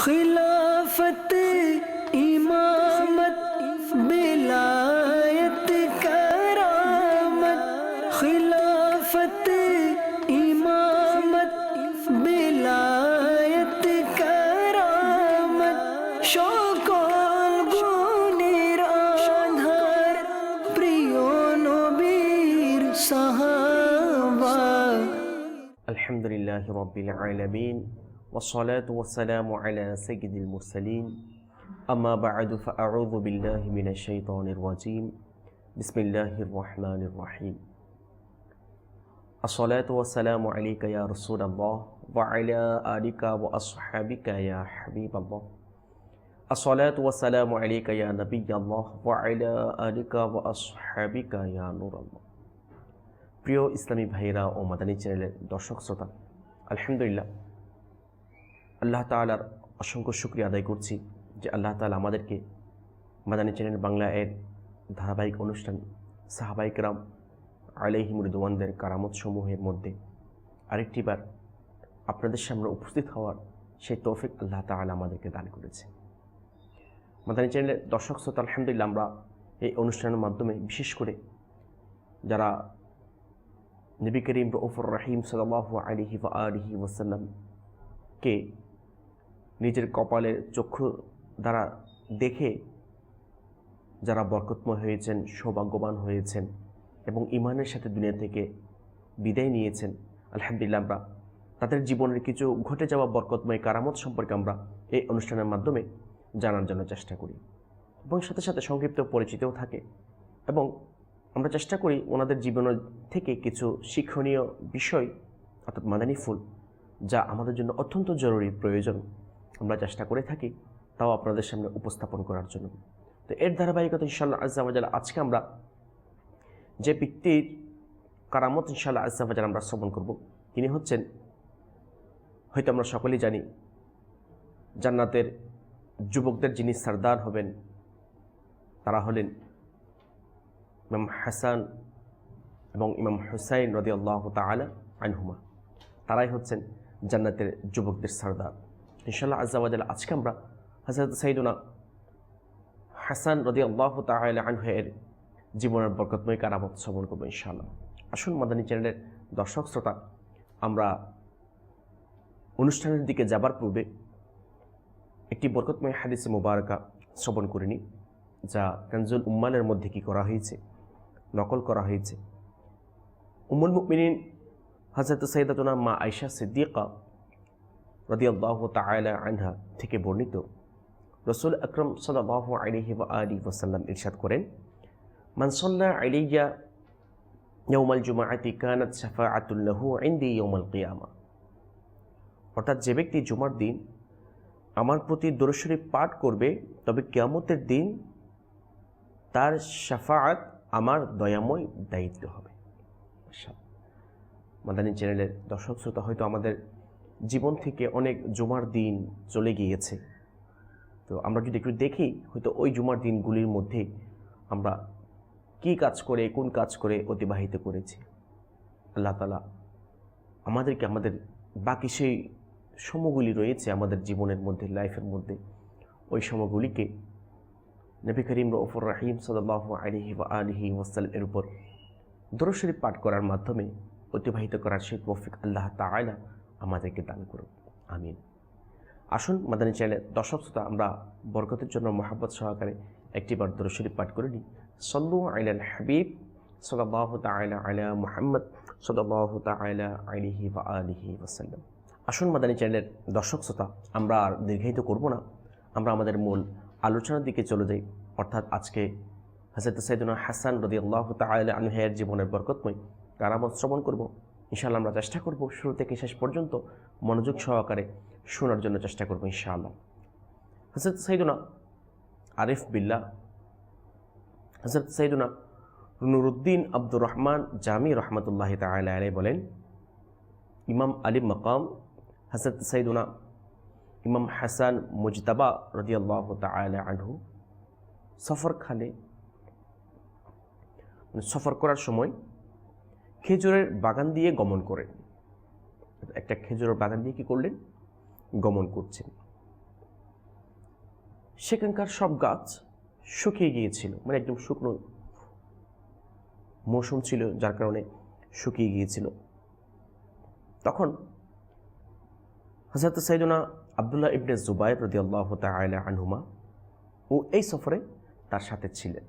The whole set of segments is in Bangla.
खिलाफत इमामत बिलायत करामत, खिलाफत इमामत बिलायत करामत, সকল গুণের আধার প্রিয় নবীর সাহাবা। আলহামদুলিল্লাহি রাব্বিল আলামিন والصلاة والسلام على سيد المرسلين أما بعد فأعوذ بالله من الشيطان الرجيم بسم الله الرحمن الرحيم الصلاة والسلام عليك يا رسول الله وعلى آلك وأصحابك يا حبيب الله الصلاة والسلام عليك يا نبي الله وعلى آلك وأصحابك يا نور الله প্রিয় ইসলামী ভাইরা ও মাদানী চ্যানেলের দর্শক শ্রোতা, আলহামদুলিল্লাহ আল্লাহ তাআলার অসংখ্য শুকরিয়া আদায় করছি যে আল্লাহ তাআলা আমাদেরকে মাদানী চ্যানেল বাংলা এর ধারাবাহিক অনুষ্ঠান সাহাবায়ে কেরাম আলাইহিমুর রিদওয়ানদের কারামত সমূহের মধ্যে আরেকটিবার আপনাদের সামনে উপস্থিত হওয়ার সেই তৌফিক আল্লাহ তাআলা আমাদেরকে দান করেছে। মাদানী চ্যানেলের দর্শক শ্রোতা, আলহামদুলিল্লাহ আমরা এই অনুষ্ঠানের মাধ্যমে বিশেষ করে যারা নবী করিম রউফুর রহিম সাল্লাল্লাহু আলাইহি ওয়া আলিহি ওয়াসাল্লামকে নিজের কপালের চক্ষু দ্বারা দেখে যারা বরকতময় হয়েছেন, সৌভাগ্যবান হয়েছেন এবং ঈমানের সাথে দুনিয়া থেকে বিদায় নিয়েছেন, আলহামদুলিল্লাহ আমরা তাদের জীবনের কিছু ঘটে যাওয়া বরকতময় কারামত সম্পর্কে আমরা এই অনুষ্ঠানের মাধ্যমে জানার জন্য চেষ্টা করি এবং সাথে সাথে সংক্ষিপ্ত পরিচিতও থাকে এবং আমরা চেষ্টা করি ওনাদের জীবনের থেকে কিছু শিক্ষণীয় বিষয় অর্থাৎ মাদানী ফুল যা আমাদের জন্য অত্যন্ত জরুরি প্রয়োজন আমরা চেষ্টা করে থাকি তাও আপনাদের সামনে উপস্থাপন করার জন্য। তো এর ধারাবাহিকতা ইনশাআল্লাহ আজ্জা ওয়া জাল্লা আজকে আমরা যে ব্যক্তির কারামত ইনশাআল্লাহ আজ্জা ওয়া জাল্লা আমরা শ্রবণ করব, তিনি হচ্ছেন, হয়তো আমরা সকলেই জানি, জান্নাতের যুবকদের যিনি সরদার হবেন তারা হলেন ইমাম হাসান এবং ইমাম হুসাইন রাদিয়াল্লাহু তাআলা আনহুমা। তারাই হচ্ছেন জান্নাতের যুবকদের সরদার। ইনশাআল্লাহ আজ্জা ওয়া জাল্লা আজকে আমরা হযরত সাইয়্যিদুনা হাসান রাদিয়াল্লাহু তাআলা আনহু এর জীবনের বরকতময় কারামত শ্রবণ করব ইনশাআল্লাহ। আসুন মাদানী চ্যানেলের দর্শক শ্রোতা, আমরা অনুষ্ঠানের দিকে যাবার পূর্বে একটি বরকতময় হাদিসে মুবারাকা শ্রবণ করে নিই, যা কানজুল উম্মালের মধ্যে কি করা হয়েছে, নকল করা হয়েছে। উম্মুল মুমিনিন হযরত সাইয়্যিদাতুনা মা আয়েশা সিদ্দিকা রাদিয়াল্লাহু তাআলা আনহা থেকে বর্ণিত, রাসূল আকরাম সাল্লাল্লাহু আলাইহি ওয়া আলিহি ওয়াসাল্লাম ইরশাদ করেন, মান সাল্লা আলাইয়া ইয়াউমাল জুমআতি কানাত শাফাআতুন লাহু ইনদি ইয়াউমাল কিয়ামা। অর্থাৎ যে ব্যক্তি জুমার দিন আমার প্রতি দরুদ শরীফ পাঠ করবে তবে কিয়ামতের দিন তার শাফাআত আমার দয়াময় দায়িত্ব হবে। মাদানী চ্যানেলের দর্শক শ্রোতা, হয়তো আমাদের জীবন থেকে অনেক জুমার দিন চলে গিয়েছে, তো আমরা যদি একটু দেখি হয়তো ওই জুমার দিনগুলির মধ্যে আমরা কি কাজ করে কোন কাজ করে অতিবাহিত করেছি। আল্লাহ তাআলা আমাদেরকে আমাদের বাকি সেই সময়গুলি রয়েছে আমাদের জীবনের মধ্যে, লাইফের মধ্যে, ওই সময়গুলিকে নবী করিম রউফুর রহিম সাল্লাল্লাহু আলাইহি ওয়া আলিহি ওয়াসাল্লাম এর উপর দরুদ শরীফ পাঠ করার মাধ্যমে অতিবাহিত করার সেই তৌফিক আল্লাহ তাআলা আমাদেরকে দান করুন, আমিন। আসুন মাদানী চ্যানেলের দর্শক শ্রোতা, আমরা বরকতের জন্য মহব্বত সহকারে একটিবার দরুদ শরীফ পাঠ করে নিই। সাল্লু আলাল হাবিব সাল্লাল্লাহু তাআলা আলা মুহাম্মদ সাল্লাল্লাহু তাআলা আলাইহি ওয়া আলিহি ওয়াসাল্লাম। আসুন মাদানী চ্যানেলের দর্শক শ্রোতা, আমরা আর দীর্ঘায়িত করব না, আমরা আমাদের মূল আলোচনার দিকে চলে যাই। অর্থাৎ আজকে হযরত সাইয়্যিদুনা হাসান রাদিয়াল্লাহু তাআলা আনহু এর জীবনের বরকতময় কারামত শ্রবণ করব ইনশাআল্লাহ। আমরা চেষ্টা করব শুরু থেকে শেষ পর্যন্ত মনোযোগ সহকারে শোনার জন্য চেষ্টা করব ইনশাআল্লাহ। হযরত সাইয়্যিদুনা আরিফ বিল্লাহ হযরত সাইয়্যিদুনা নুরুদ্দিন আব্দুর রহমান জামি রহমাতুল্লাহি তাআলা আলাইহি বলেন, ইমাম আলী মাকাম হযরত সাইয়্যিদুনা ইমাম হাসান মুজতাবা রাদিয়াল্লাহু তাআলা আনহু সফরখানে সফর করার সময় খেজুরের বাগান দিয়ে গমন করেন। একটা খেজুরের বাগান দিয়ে কী করলেন? গমন করছেন। সেখানকার সব গাছ শুকিয়ে গিয়েছিল, মানে একদম শুকনো মৌসুম ছিল, যার কারণে শুকিয়ে গিয়েছিল। তখন হযরত সাইয়েদুনা আব্দুল্লাহ ইবনে জুবাইর রাদিয়াল্লাহু তাআলা আনহুমা ও এই সফরে তার সাথে ছিলেন।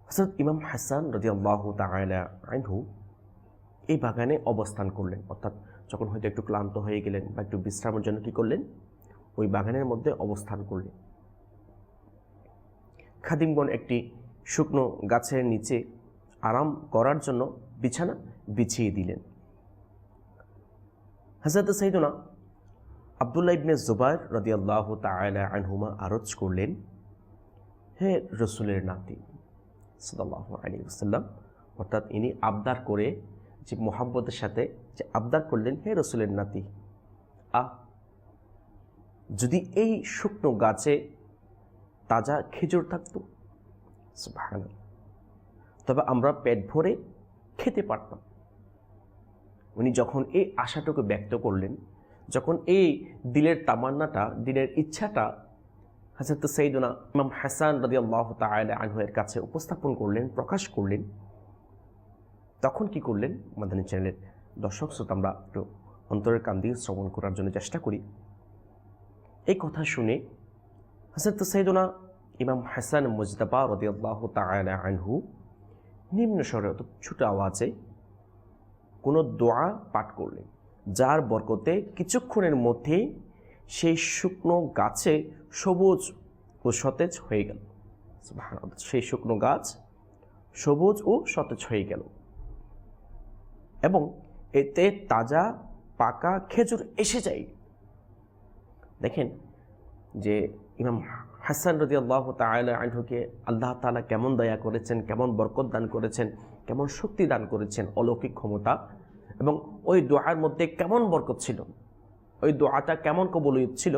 হযরত ইমাম হাসান রাদিয়াল্লাহু তাআলা আনহু এই বাগানে অবস্থান করলেন, অর্থাৎ যখন হয়তো একটু ক্লান্ত হয়ে গেলেন বা একটু বিশ্রামের জন্য কী করলেন, ওই বাগানের মধ্যে অবস্থান করলেন। খাদিমগণ একটি শুকনো গাছের নিচে আরাম করার জন্য বিছানা বিছিয়ে দিলেন। হযরত সাইয়েদুনা আব্দুল্লাহ ইবনে জুবাইর রাদিয়াল্লাহু তাআলা আনহুমা আরজ করলেন, হে রসুলের নাতি সাল্লাল্লাহু আলাইহি ওয়াসাল্লাম, অর্থাৎ ইনি আবদার করে যে মোহাব্বতের সাথে যে আবদার করলেন, হে রসুলের নাতি, যদি এই শুকনো গাছে তাজা খেজুর থাকতো, সুবহানাল্লাহ, তবে আমরা পেট ভরে খেতে পারতাম। উনি যখন এই আশাটুকু ব্যক্ত করলেন, যখন এই দিলের তামান্নাটা, দিলের ইচ্ছাটা হযরত সাইয়েদুনা ইমাম হাসান রাদিয়াল্লাহু তাআলা আনহু এর কাছে উপস্থাপন করলেন, প্রকাশ করলেন, তখন কি করলেন, মাদানী চ্যানেলের দর্শক শ্রোতা আমরা একটু অন্তরের কান দিয়ে শ্রবণ করার জন্য চেষ্টা করি। এই কথা শুনে হযরত সাইয়েদুনা ইমাম হাসান মুজতাবা রাদিয়াল্লাহু তাআলা আনহু নিম্ন স্বরে, ছোট আওয়াজে কোনো দোয়া পাঠ করলেন, যার বরকতে কিছুক্ষণের মধ্যে সেই শুকনো গাছে সবুজ ও সতেজ হয়ে গেল। সুবহানাল্লাহ, সেই শুকনো গাছ সবুজ ও সতেজ হয়ে গেল এবং এতে তাজা পাকা খেজুর এসে যায়। দেখেন যে ইমাম হাসান রাদিয়াল্লাহু তাআলা আনহুকে আল্লাহ তাআলা কেমন দয়া করেছেন, কেমন বরকত দান করেছেন, কেমন শক্তি দান করেছেন, অলৌকিক ক্ষমতা, এবং ওই দোয়ার মধ্যে কেমন বরকত ছিল, ওই দোয়াটা কেমন কবুলিয়ত ছিল।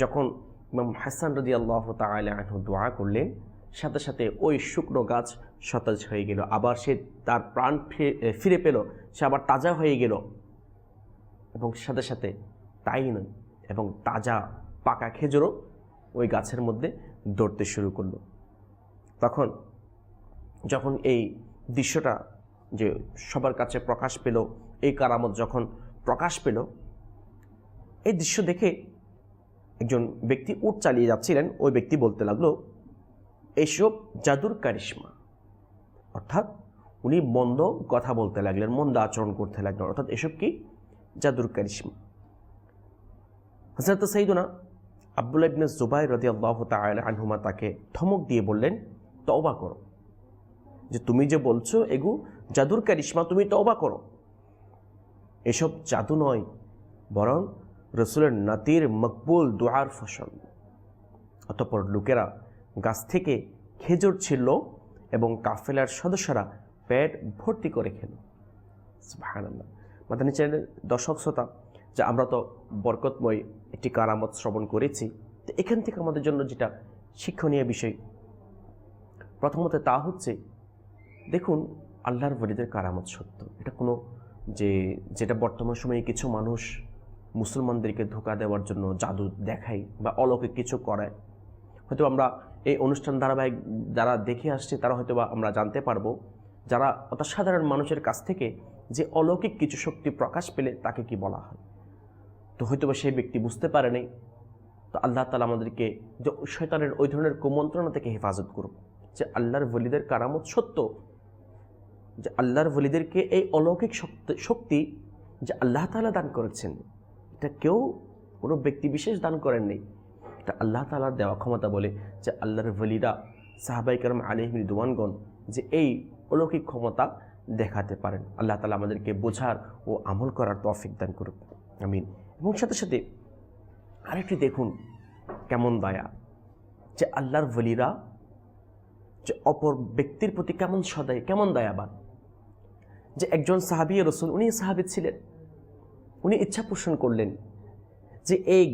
যখন ইমাম হাসান রাদিয়াল্লাহু তাআলা আনহু দোয়া করলেন, সাথে সাথে ওই শুকনো গাছ সতেজ হয়ে গেল, আবার সে তার প্রাণ ফিরে পেল, সে আবার তাজা হয়ে গেল, এবং সাথে সাথে তাই নয়, এবং তাজা পাকা খেজুরও ওই গাছের মধ্যে ধরতে শুরু করলো। তখন যখন এই দৃশ্যটা যে সবার কাছে প্রকাশ পেল, এই কারামত যখন প্রকাশ পেল, এই দৃশ্য দেখে একজন ব্যক্তি উট চালিয়ে যাচ্ছিলেন, ওই ব্যক্তি বলতে লাগলো, এসব জাদুর কারিশমা, অর্থাৎ উনি মন্দ কথা বলতে লাগলেন, মন্দ আচরণ করতে লাগলেন, অর্থাৎ এসব কি জাদুর কারিশমা। হযরত সাইয়েদুনা আব্দুল্লাহ ইবনে জুবাইর রাদিয়াল্লাহু তাআলা আনহুমা তাকে ধমক দিয়ে বললেন, তওবা করো, যে তুমি যে বলছো এগু জাদুর কারিশমা, তুমি তওবা করো, এসব জাদু নয়, বরং রসুলের নাতির মকবুল দোয়ার ফসল। অতঃপর লোকেরা গাছ থেকে খেজুর ছিলল এবং কাফেলার সদস্যরা পেট ভর্তি করে খেল। সুবহানাল্লাহ। মাদানী চ্যানেলের দর্শক শ্রোতা, যে আমরা তো বরকতময় একটি কারামত শ্রবণ করেছি, তো এখান থেকে আমাদের জন্য যেটা শিক্ষণীয় বিষয়, প্রথমত তা হচ্ছে, দেখুন আল্লাহর ওলিদের কারামত সত্য, এটা কোনো যেটা বর্তমান সময়ে কিছু মানুষ মুসলমানদেরকে ধোঁকা দেওয়ার জন্য জাদু দেখায় বা অলৌকিক কিছু করায়। হয়তো আমরা এই অনুষ্ঠান ধারাবাহিক যারা দেখে আসছে তারা হয়তো বা আমরা জানতে পারবো, যারা অর্থাৎ সাধারণ মানুষের কাছ থেকে যে অলৌকিক কিছু শক্তি প্রকাশ পেলে তাকে কি বলা হয়। তো হয়তো বা সেই ব্যক্তি বুঝতে পারে নাই। তো আল্লাহ তাআলা আমাদেরকে যে শয়তানের ওই ধরনের কুমন্ত্রণা থেকে হেফাজত করুক, যে আল্লাহর ওলিদের কারামত সত্য, যে আল্লাহর ওলিদেরকে এই অলৌকিক শক্তি যে আল্লাহ তাআলা দান করেছেন, এটা কেউ কোনো ব্যক্তি বিশেষ দান করেন নেই, এটা আল্লাহ তাআলার দেওয়া ক্ষমতা। বলে যে আল্লাহর ওলিরা সাহাবায়ে কেরাম আলাইহিম রিদওয়ানগণ যে এই অলৌকিক ক্ষমতা দেখাতে পারেন। আল্লাহ তাআলা আমাদেরকে বোঝার ও আমল করার তৌফিক দান করুক, আমিন। এবং সাথে সাথে আরেকটি দেখুন কেমন দয়া, যে আল্লাহর ওলিরা যে অপর ব্যক্তির প্রতি কেমন সদয়, কেমন দয়াবান। যে একজন সাহাবী রাসূল, উনি সাহাবী ছিলেন, উনি ইচ্ছা পোষণ করলেন যে এই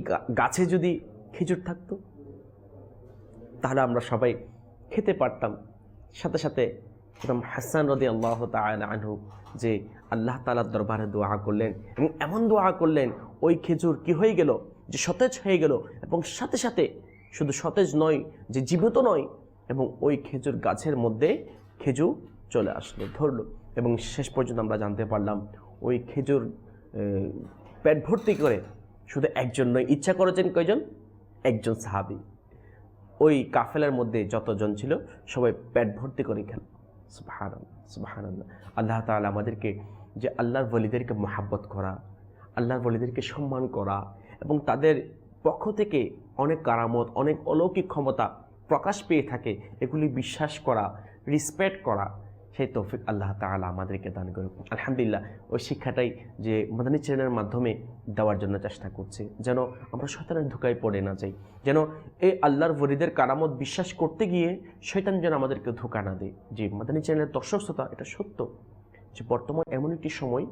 গাছে যদি খেজুর থাকতো তাহলে আমরা সবাই খেতে পারতাম। সাথে সাথে ইমাম হাসান রাদিয়াল্লাহু তাআলা আনহু যে আল্লাহ তাআলার দরবারে দোয়া করলেন এবং এমন দোয়া করলেন, ওই খেজুর কি হয়ে গেল, যে সতেজ হয়ে গেল এবং সাথে সাথে শুধু সতেজ নয়, যে জীবিত নয়, এবং ওই খেজুর গাছের মধ্যে খেজুর চলে আসলো, ধরলো, এবং শেষ পর্যন্ত আমরা জানতে পারলাম ওই খেজুর পেট ভর্তি করে শুধু একজন নয়, ইচ্ছা করেছেন কয়জন? একজন সাহাবী। ওই কাফেলার মধ্যে যতজন ছিল সবাই পেট ভর্তি করে খেল। সুবহানাল্লাহ, সুবহানাল্লাহ। আল্লাহ তাআলা আমাদেরকে যে আল্লাহর ওলিদেরকে মহাব্বত করা, আল্লাহর ওলিদেরকে সম্মান করা এবং তাদের পক্ষ থেকে অনেক কারামত, অনেক অলৌকিক ক্ষমতা প্রকাশ পেয়ে থাকে, এগুলি বিশ্বাস করা, রিসপেক্ট করা, সেই তৌফিক আল্লাহ তাআলা আমাদেরকে দান করুন। আলহামদুলিল্লাহ, ওই শিক্ষাটাই যে মাদানী চ্যানেলের মাধ্যমে দেওয়ার জন্য চেষ্টা করছে, যেন আমরা শয়তানের ধোঁকায় পড়ে না যাই, যেন এই আল্লাহর ওলিদের কারামত বিশ্বাস করতে গিয়ে শয়তান যেন আমাদেরকে ধোঁকা না দেয়। যে মাদানী চ্যানেলের দর্শক শ্রোতা, এটা সত্য যে বর্তমান এমন একটি সময়,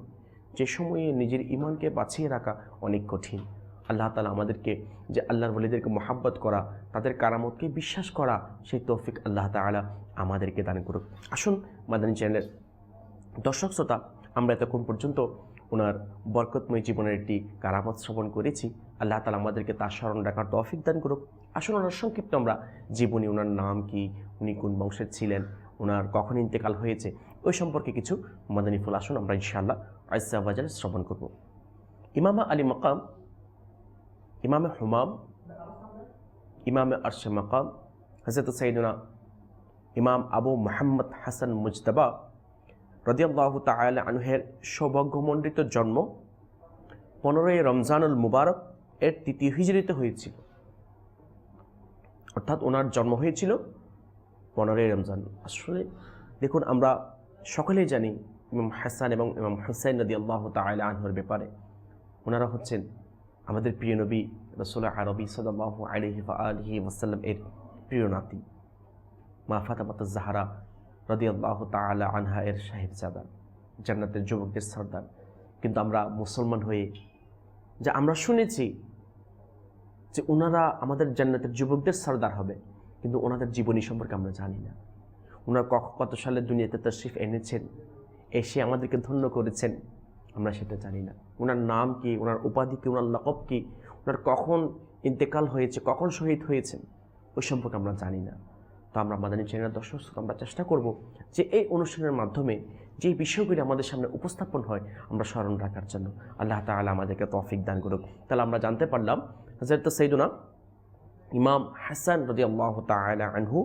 যে সময়ে নিজের ঈমানকে বাঁচিয়ে রাখা অনেক কঠিন। আল্লাহ তাআলা আমাদেরকে যে আল্লাহর ওলিদেরকে মহাব্বত করা, তাদের কারামতকে বিশ্বাস করা, সেই তৌফিক আল্লাহ তাআলা আমাদেরকে দান করুক। আসুন মাদানী চ্যানেলের দর্শক শ্রোতা, আমরা এতক্ষণ পর্যন্ত ওনার বরকতময় জীবনের একটি কারামত শ্রবণ করেছি। আল্লাহ তাআলা আমাদেরকে তার স্মরণ রাখার তৌফিক দান করুক। আসুন ওনার সংক্ষিপ্ত আমরা জীবনী, ওনার নাম কি, উনি কোন বংশের ছিলেন, ওনার কখন ইন্তেকাল হয়েছে, ওই সম্পর্কে কিছু মাদানী ফুল আসুন আমরা ইনশাআল্লাহ আজ্জা ওয়া জাল শ্রবণ করব। ইমামে আলী মাকাম, ইমামে হুমাম, ইমামে আরশে মাকাম হযরত সাইয়্যিদুনা ইমাম আবু মুহাম্মদ হাসান মুজতবা রাদিয়াল্লাহু তাআলা আনহুর সৌভাগ্যমণ্ডিত জন্ম 15ই রমজানুল মুবারক এর 3য় হিজরিতে হয়েছিল। অর্থাৎ ওনার জন্ম হয়েছিল 15ই রমজান। আসলে দেখুন, আমরা সকলেই জানি ইমাম হাসান এবং ইমাম হুসাইন রাদিয়াল্লাহু তাআলা আনহুর ব্যাপারে। ওনারা হচ্ছেন আমাদের প্রিয় নবী রাসূল আরবি সাল্লাল্লাহু আলাইহি ওয়া আলিহি ওয়াসাল্লাম এর প্রিয় নাতি, মা ফাতেমাতুজ জাহরা রাদিয়াল্লাহু তাআলা আনহা এর সাহেবজাদা, জান্নাতের যুবকদের সর্দার। কিন্তু আমরা মুসলমান হয়ে যে আমরা শুনেছি যে ওনারা আমাদের জান্নাতের যুবকদের সর্দার হবে, কিন্তু ওনাদের জীবনী সম্পর্কে আমরা জানি না। ওনারা কত সালে দুনিয়াতে তাশরিফ এনেছেন, এসে আমাদেরকে ধন্য করেছেন, আমরা সেটা জানি না। ওনার নাম কি, ওনার উপাধি কি, ওনার লকব কি, ওনার কখন ইন্তেকাল হয়েছে, কখন শহীদ হয়েছেন, ওই সম্পর্কে আমরা জানি না। তো আমরা মাদানী চ্যানেলের দর্শক আমরা চেষ্টা করব যে এই অনুষ্ঠানের মাধ্যমে যে বিষয়গুলি আমাদের সামনে উপস্থাপন হয় আমরা স্মরণ রাখার জন্য। আল্লাহ তাআলা আমাদেরকে তৌফিক দান করুক। তাহলে আমরা জানতে পারলাম হযরত সাইয়্যিদুনা ইমাম হাসান রাদিয়াল্লাহু তাআলা আনহু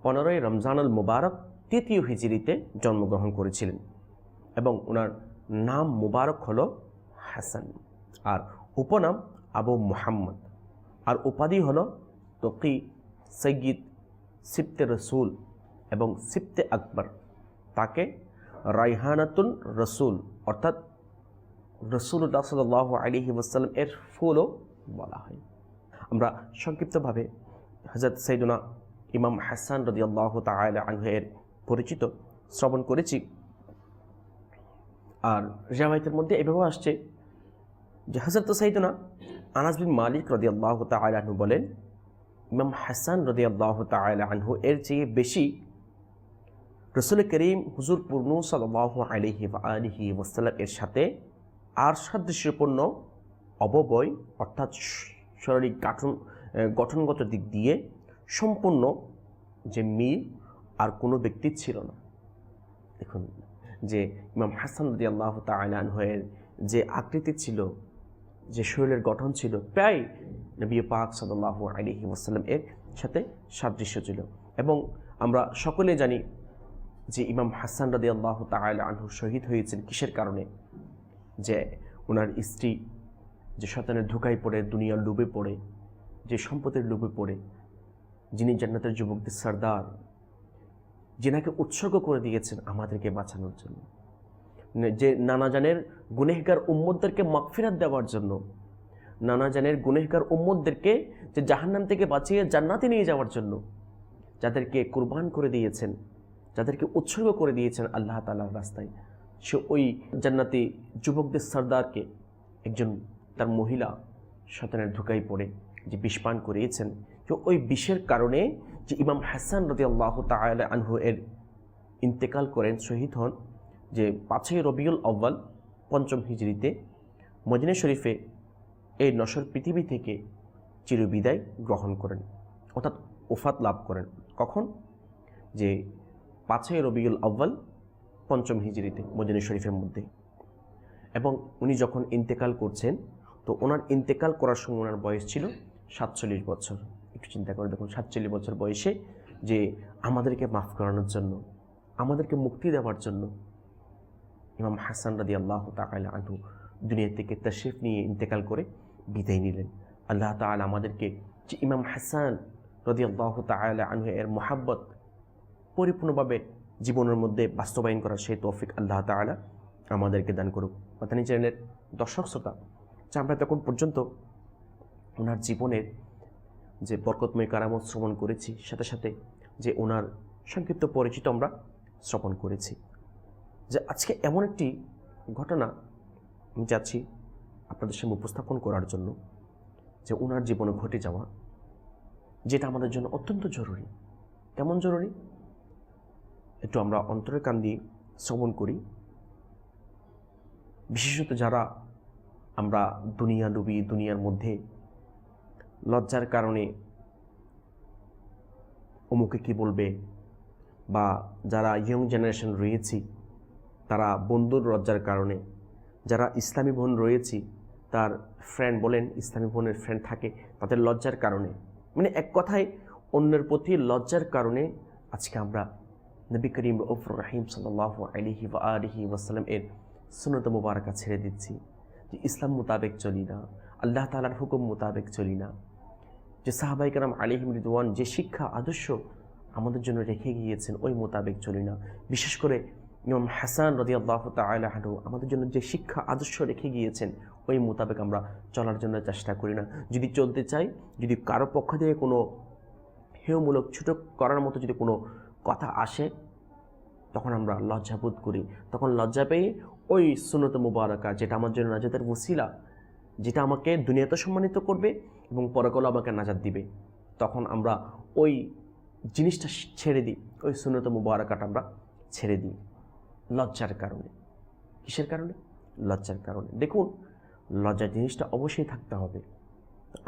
15ই রমজানুল মুবারক 3য় হিজরিতে জন্মগ্রহণ করেছিলেন এবং ওনার নাম মুবারক হলো হাসান, আর উপনাম আবু মুহাম্মদ, আর উপাধি হলো তকি, সৈয়দ, সিপ্তে রসুল এবং সিপ্তে আকবর। তাকে রাইহানাতুল রসুল অর্থাৎ রাসূলুল্লাহ সাল্লাল্লাহু আলাইহি ওয়াসাল্লাম এর ফুলও বলা হয়। আমরা সংক্ষিপ্তভাবে হযরত সাইয়্যিদুনা ইমাম হাসান রাদিয়াল্লাহু তাআলা আনহু এর পরিচিত শ্রবণ করেছি। আর রিওয়ায়াতের মধ্যে এভাবে আসছে যে হযরত সাইয়্যিদুনা আনাস বিন মালিক রাদিয়াল্লাহু তাআলা আনহু বলেন, ইমাম হাসান রাদিয়াল্লাহু তাআলা আনহু এর চেয়ে বেশি রাসূল করিম হুজুর পূর্ণ সাল্লাল্লাহু আলাইহি ওয়া আলিহি ওয়াসাল্লাম এর সাথে আর সাদৃশ্যপূর্ণ অববয় অর্থাৎ শারীরিক গঠনগত দিক দিয়ে সম্পূর্ণ যে মিল আর কোনো ব্যক্তি ছিল না। দেখুন যে ইমাম হাসান রাদিয়াল্লাহু তাআলা আনহু এর যে আকৃতি ছিল, যে শরীরের গঠন ছিল, প্রায় নবী পাক সাল্লাল্লাহু আলাইহি ওয়াসাল্লাম এর সাথে সাদৃশ্য ছিল। এবং আমরা সকলে জানি যে ইমাম হাসান রাদিয়াল্লাহু তাআলা আনহু শহীদ হয়েছেন কিসের কারণে? যে ওনার স্ত্রী যে শয়তানের ধোঁকায় পড়ে, দুনিয়ার লোভে পড়ে, যে সম্পদের লোভে পড়ে, যিনি জান্নাতের যুবকদের সর্দার, যিনাকে উৎসর্গ করে দিয়েছেন আমাদেরকে বাঁচানোর জন্য, যে নানা জানের গুনেহগার উম্মতদেরকে মাগফিরাত দেওয়ার জন্য, নানা জানের গুনেহগার উম্মতদেরকে যে জাহান্নাম থেকে বাঁচিয়ে জান্নাতে নিয়ে যাওয়ার জন্য, যাদেরকে কুরবান করে দিয়েছেন, যাদেরকে উৎসর্গ করে দিয়েছেন আল্লাহ তাআলার রাস্তায়, সে ওই জান্নাতি যুবকদের সর্দারকে একজন তার মহিলা শয়তানের ধোঁকায় পড়ে যে বিষ পান করিয়েছেন, যে ওই বিষের কারণে যে ইমাম হাসান রাদিয়াল্লাহু তাআলা আনহু এর ইন্তেকাল করেন, শহীদ হন যে 5ই রবিউল আউয়াল 5ম হিজরিতে মদিনা শরীফে এই নশ্বর পৃথিবী থেকে চিরবিদায় গ্রহণ করেন, অর্থাৎ ওফাত লাভ করেন। কখন? যে 5ই রবিউল আউয়াল 5ম হিজরিতে মদিনা শরীফের মধ্যে। এবং উনি যখন ইন্তেকাল করছেন, তো ওনার ইন্তেকাল করার সময় ওনার বয়স ছিল 47 বছর। একটু চিন্তা করে দেখুন, 47 বছর বয়সে যে আমাদেরকে মাফ করানোর জন্য, আমাদেরকে মুক্তি দেওয়ার জন্য ইমাম হাসান রাদিয়াল্লাহু তাআলা আনহু দুনিয়া থেকে তাশরিফ নিয়ে ইন্তেকাল করে বিদায় নিলেন। আল্লাহ তাআলা আমাদেরকে যে ইমাম হাসান রাদিয়াল্লাহু তাআলা আনহু এর মহাব্বত পরিপূর্ণভাবে জীবনের মধ্যে বাস্তবায়ন করার সেই তৌফিক আল্লাহ তাআলা আমাদেরকে দান করুক। মাদানী চ্যানেলের দর্শক শ্রোতা, যে আমরা তখন পর্যন্ত ওনার জীবনের যে বরকতময় কারামত শ্রবণ করেছি, সাথে সাথে যে ওনার সংক্ষিপ্ত পরিচিত আমরা শ্রবণ করেছি, যে আজকে এমন একটি ঘটনা আমি চাচ্ছি আপনাদের সামনে উপস্থাপন করার জন্য, যে ওনার জীবনে ঘটে যাওয়া, যেটা আমাদের জন্য অত্যন্ত জরুরি। কেমন জরুরি? একটু আমরা অন্তরের কান দিয়ে শ্রবণ করি। বিশেষত যারা আমরা দুনিয়ার মধ্যে লজ্জার কারণে অমুকে কি বলবে, বা যারা ইয়ং জেনারেশন রয়েছি তারা বন্ধুর লজ্জার কারণে, যারা ইসলামী বোন রয়েছি তার ফ্রেন্ড বলেন, ইসলামী বোনের ফ্রেন্ড থাকে, তাদের লজ্জার কারণে, মানে এক কথায় অন্যের প্রতি লজ্জার কারণে আজকে আমরা নবী করিম রউফুর রহিম সাল্লাল্লাহু আলাইহি ওয়া আলিহি ওয়াসাল্লাম এর সুন্নত মুবারাকা ছেড়ে দিচ্ছি, যে ইসলাম মোতাবেক চলি না, আল্লাহ তাআলার হুকুম মোতাবেক চলি না, যে সাহাবায়ে কেরাম আলাইহিম রিদওয়ান যে শিক্ষা আদর্শ আমাদের জন্য রেখে গিয়েছেন ওই মোতাবেক চলি না। বিশেষ করে ইমাম হাসান রাদিয়াল্লাহু তাআলা আনহু আমাদের জন্য যে শিক্ষা আদর্শ রেখে গিয়েছেন ওই মোতাবেক আমরা চলার জন্য চেষ্টা করি না। যদি চলতে চাই, যদি কারো পক্ষ থেকে কোনো হেয়মূলক ছোট করার মতো যদি কোনো কথা আসে, তখন আমরা লজ্জাবোধ করি। তখন লজ্জা পেয়ে ওই সুন্নত মুবারাকা, যেটা আমার জন্য নাজাতের ওসিলা, যেটা আমাকে দুনিয়াতে সম্মানিত করবে এবং পরকালেও আমাকে নাজাত দিবে, তখন আমরা ওই জিনিসটা ছেড়ে দিই, ওই সুন্নত মুবারাকাটা আমরা ছেড়ে দিই লজ্জার কারণে। কিসের কারণে? লজ্জার কারণে। দেখুন, লজ্জার জিনিসটা অবশ্যই থাকতে হবে।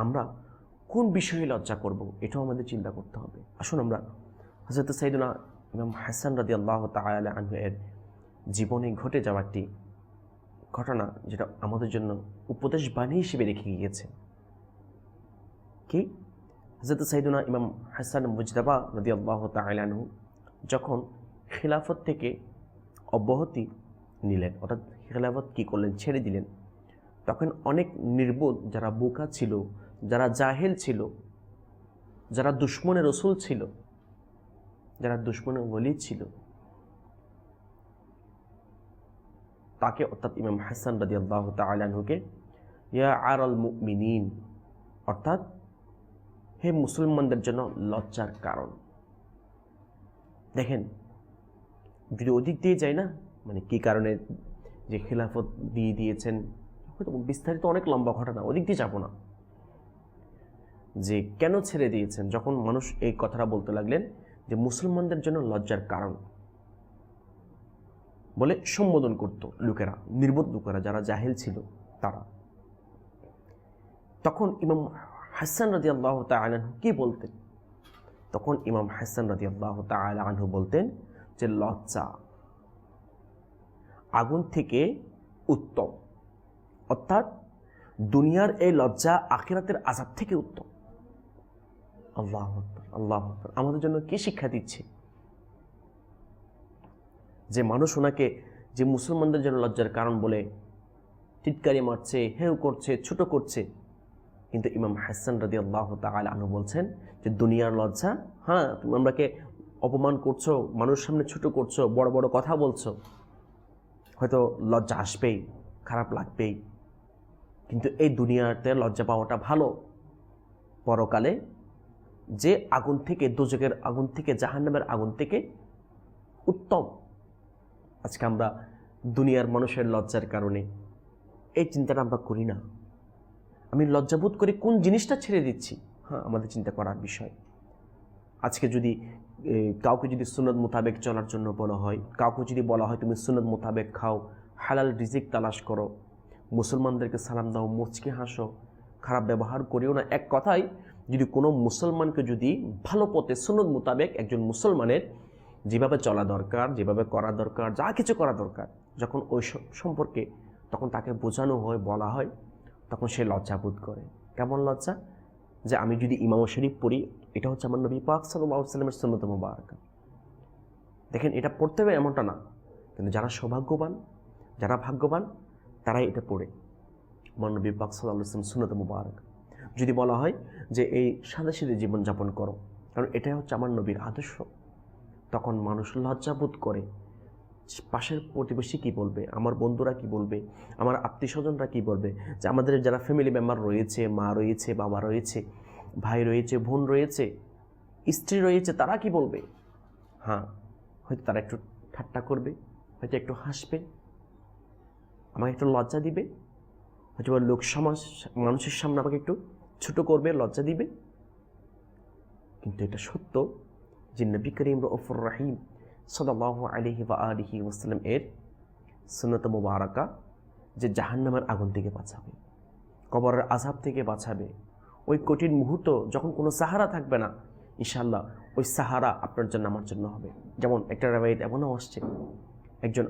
আমরা কোন বিষয়ে লজ্জা করব এটাও আমাদের চিন্তা করতে হবে। আসুন আমরা হযরত সাইয়েদনা ইমাম হাসান রাদিয়াল্লাহু তাআলা আনহু এর জীবনে ঘটে যাওয়া একটি ঘটনা, যেটা আমাদের জন্য উপদেশ বাণী হিসেবে রেখে গিয়েছে। কি? হযরত সাইয়েদনা ইমাম হাসান মুজতাবা রাদিয়াল্লাহু তাআলা আনহু যখন খিলাফত থেকে অব্যাহতি নিলেন, অর্থাৎ খিলাফত কী করলেন? ছেড়ে দিলেন। তখন অনেক নির্বোধ, যারা বোকা ছিল, যারা জাহেল ছিল, যারা দুশমনে রসুল ছিল, যারা দুশমনে ওলি ছিল, তাকে অর্থাৎ ইমাম হাসান রাদিয়াল্লাহু তাআলা আনহুকে ইয়া আরাল মুমিনিন, অর্থাৎ হে মুসলমানদের জন্য লজ্জার কারণ। দেখেন, যদি ওদিক দিয়ে যাই না, মানে কী কারণে যে খিলাফত দিয়ে দিয়েছেন, হয়তো বিস্তারিত অনেক লম্বা ঘটনা, ওদিক দিয়ে যাবো না। যে কেন ছেড়ে দিয়েছেন, যখন মানুষ এই কথাটা বলতে লাগলেন যে মুসলমানদের জন্য লজ্জার কারণ বলে সম্বোধন করত লোকেরা, নির্বোধ লোকেরা, যারা জাহেল ছিল তারা, তখন ইমাম হাসান রাদিয়াল্লাহু তাআলা আনহু কি বলতেন? তখন ইমাম হাসান রাদিয়াল্লাহু তাআলা আনহু বলতেন যে লজ্জা আগুন থেকে উত্তম, অর্থাৎ দুনিয়ার এই লজ্জা আখিরাতের আযাব থেকে উত্তম। আল্লাহু আকবার, আল্লাহু আকবার। আমাদের জন্য কি শিক্ষা দিচ্ছে? যে মানুষ ওনাকে যে মুসলমানদের জন্য লজ্জার কারণ বলে টিটকারি মারছে, হেউ করছে, ছোট করছে, কিন্তু ইমাম হাসান রাদিয়াল্লাহু তাআলা আনহু বলছেন যে দুনিয়ার লজ্জা, হ্যাঁ তুমি আমরাকে অপমান করছো, মানুষের সামনে ছোট করছো, বড় বড় কথা বলছো, হয়তো লজ্জা আসবেই, খারাপ লাগবেই, কিন্তু এই দুনিয়াতে লজ্জা পাওয়াটা ভালো। পরকালে যে আগুন থেকে, দোজখের আগুন থেকে, জাহান্নামের আগুন থেকে উত্তম। আজকে আমরা দুনিয়ার মানুষের লজ্জার কারণে এই চিন্তাটা আমরা করি না। আমি লজ্জাবোধ করি কোন জিনিসটা ছেড়ে দিচ্ছি, হ্যাঁ আমাদের চিন্তা করার বিষয়। আজকে যদি কাউকে যদি সুন্নত মোতাবেক চলার জন্য বলা হয়, কাউকে যদি বলা হয় তুমি সুন্নত মোতাবেক খাও, হালাল রিজিক তালাশ করো, মুসলমানদেরকে সালাম দাও, মুচকি হাসো, খারাপ ব্যবহার করিও না। এক কথায় যদি কোনো মুসলমানকে যদি ভালো পথে সুন্নত মোতাবেক একজন মুসলমানের যেভাবে চলা দরকার, যেভাবে করা দরকার, যা কিছু করা দরকার, যখন ওই সম্পর্কে তখন তাকে বোঝানো হয়, বলা হয়, তখন সে লজ্জাবোধ করে। কেমন লজ্জা? যে আমি যদি ইমাম শরীফ পড়ি, এটা হচ্ছে আমার নবী পাক সাল্লাল্লাহু আলাইহি ওয়াসাল্লামের সুন্নত মুবারাকা। দেখেন, এটা পড়তে হবে এমনটা না, কিন্তু যারা সৌভাগ্যবান, যারা ভাগ্যবান, তারাই এটা পড়ে আমার নবী পাক সাল্লাল্লাহু আলাইহি ওয়াসাল্লাম সুন্নত মুবারাকা। যদি বলা হয় যে এই সাদাসিধে জীবনযাপন করো, কারণ এটাই হচ্ছে আমার নবীর আদর্শ, তখন মানুষ লজ্জাবোধ করে। পাশের প্রতিবেশী কী বলবে, আমার বন্ধুরা কি বলবে, আমার আত্মীয় স্বজনরা কী বলবে, যে আমাদের যারা ফ্যামিলি মেম্বার রয়েছে, মা রয়েছে, বাবা রয়েছে, ভাই রয়েছে, বোন রয়েছে, স্ত্রী রয়েছে, তারা কি বলবে? হ্যাঁ, হয়তো তারা একটু ঠাট্টা করবে, হয়তো একটু হাসবে, আমাকে একটু লজ্জা দিবে, হয়তো লোক সমাজ মানুষের সামনে আমাকে একটু ছোট করবে, লজ্জা দিবে। কিন্তু এটা সত্য যে নবী করিম রউফুর রহিম সাল্লাল্লাহু আলাইহি ওয়া আলিহি ওয়াসাল্লাম এর সুন্নত মুবারাকা যে জাহান্নামের আগুন থেকে বাঁচাবে, কবরের আযাব থেকে বাঁচাবে। ওই কঠিন মুহূর্ত যখন কোনো সাহারা থাকবে না, ইনশাআল্লাহ ওই সাহারা আপনার জন্য, আমার জন্য হবে। যেমন একটা রাওয়ায়াত এমনও আসছে, একজন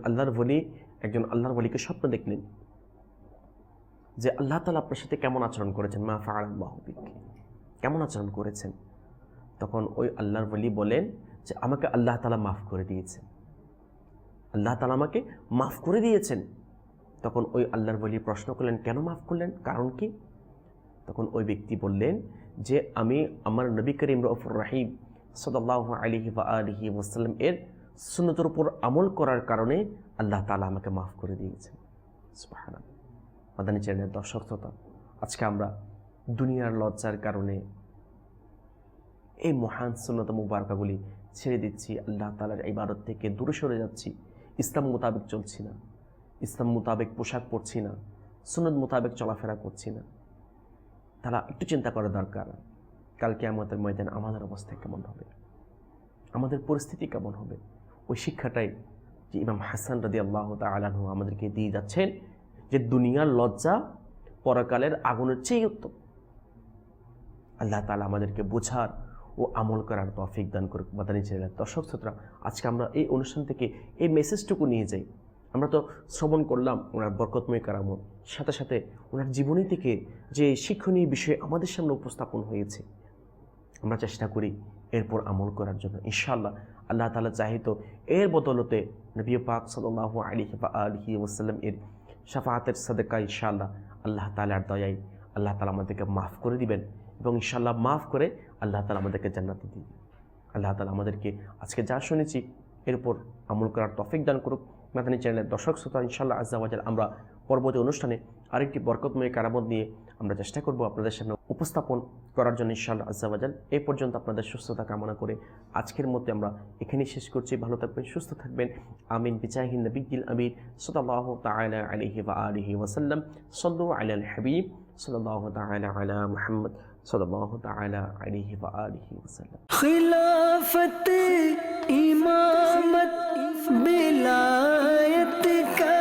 আল্লাহর ওলিকে স্বপ্ন দেখলেন যে আল্লাহ তাআলা আপনার সাথে কেমন আচরণ করেছেন, মা ফাআলাল্লাহু বিক, কেমন আচরণ করেছেন। তখন ওই আল্লাহর ওলি বলেন যে আমাকে আল্লাহ তাআলা মাফ করে দিয়েছেন, আল্লাহ তাআলা আমাকে মাফ করে দিয়েছেন। তখন ওই আল্লাহর ওলি প্রশ্ন করলেন, কেন মাফ করলেন, কারণ কি? তখন ওই ব্যক্তি বললেন যে আমি আমার নবী করিম রউফুর রহিম সাল্লাল্লাহু আলাইহি ওয়া আলিহি ওয়াসাল্লাম এর সুন্নতের উপর আমল করার কারণে আল্লাহ তাআলা আমাকে মাফ করে দিয়েছেন। সুবহানাল্লাহ। মাদানী চ্যানেলের দর্শক শ্রোতা, আজকে আমরা দুনিয়ার লজ্জার কারণে এই মহান সুন্নত মুবারকাগুলি ছেড়ে দিচ্ছি, আল্লাহ তাআলার ইবাদত থেকে দূরে সরে যাচ্ছি, ইসলাম মোতাবেক চলছি না, ইসলাম মোতাবেক পোশাক পরছি না, সুন্নত মোতাবেক চলাফেরা করছি না। তারা একটু চিন্তা করা দরকার, কালকে আমাদের ময়দানে আমাদের অবস্থা কেমন হবে, আমাদের পরিস্থিতি কেমন হবে। ওই শিক্ষাটাই যে ইমাম হাসান রাদিয়াল্লাহু তাআলা আনহু আমাদেরকে দিয়ে যাচ্ছেন, যে দুনিয়ার লজ্জা পরকালের আগুনের চেয়ে উত্তম। আল্লাহ তাআলা আমাদেরকে বোঝার ও আমল করার তৌফিক দান করুক। মাদানী চ্যানেলের দর্শক শ্রোতা, আজকে আমরা এই অনুষ্ঠান থেকে এই মেসেজটুকু নিয়ে যাই। আমরা তো শ্রবণ করলাম ওনার বরকতময় কারামত, সাথে সাথে ওনার জীবনী থেকে যে শিক্ষণীয় বিষয় আমাদের সামনে উপস্থাপন হয়েছে, আমরা চেষ্টা করি এরপর আমল করার জন্য। ইনশাআল্লাহ আল্লাহ তাআলা চাহিত এর বদলতে নবী পাক সাল্লাল্লাহু আলাইহি ওয়া আলিহি ওয়াসাল্লাম এর শাফাআতের সাদকা ইনশাআল্লাহ আল্লাহ তাআলার দয়ায় আল্লাহ তাআলা আমাদেরকে মাফ করে দিবেন, এবং ইনশাআল্লাহ মাফ করে আল্লাহ তাআলা আমাদেরকে জান্নাতে দিবেন। আল্লাহ তাআলা আমাদেরকে আজকে যা শুনেছি এরপর আমল করার তৌফিক দান করুক। মাদানী চ্যানেলের দর্শক শ্রোতা, ইনশাআল্লাহ আজ্জা ওয়া জাল আমরা পরবর্তী অনুষ্ঠানে আরেকটি বরকতময় কারামত নিয়ে আমরা চেষ্টা করব আপনাদের সামনে উপস্থাপন করার জন্য, ইনশাআল্লাহ আজ্জা ওয়া জাল। এই পর্যন্ত আপনাদের সুস্থতা কামনা করে আজকের মধ্যে আমরা এখানেই শেষ করছি। ভালো থাকবেন, সুস্থ থাকবেন, আমিন। বিজাহিন নবিয়্যিল আমিন সাল্লাল্লাহু তাআলা আলাইহি ওয়া আলিহি ওয়া সাল্লাম। সাল্লু আলাল হাবিব সাল্লাল্লাহু তাআলা আলা মুহাম্মদ সাল্লাল্লাহু তাআলা আলাইহি ওয়া আলিহি ওয়া সাল্লাম। खिलाफत इमामत बिलायत का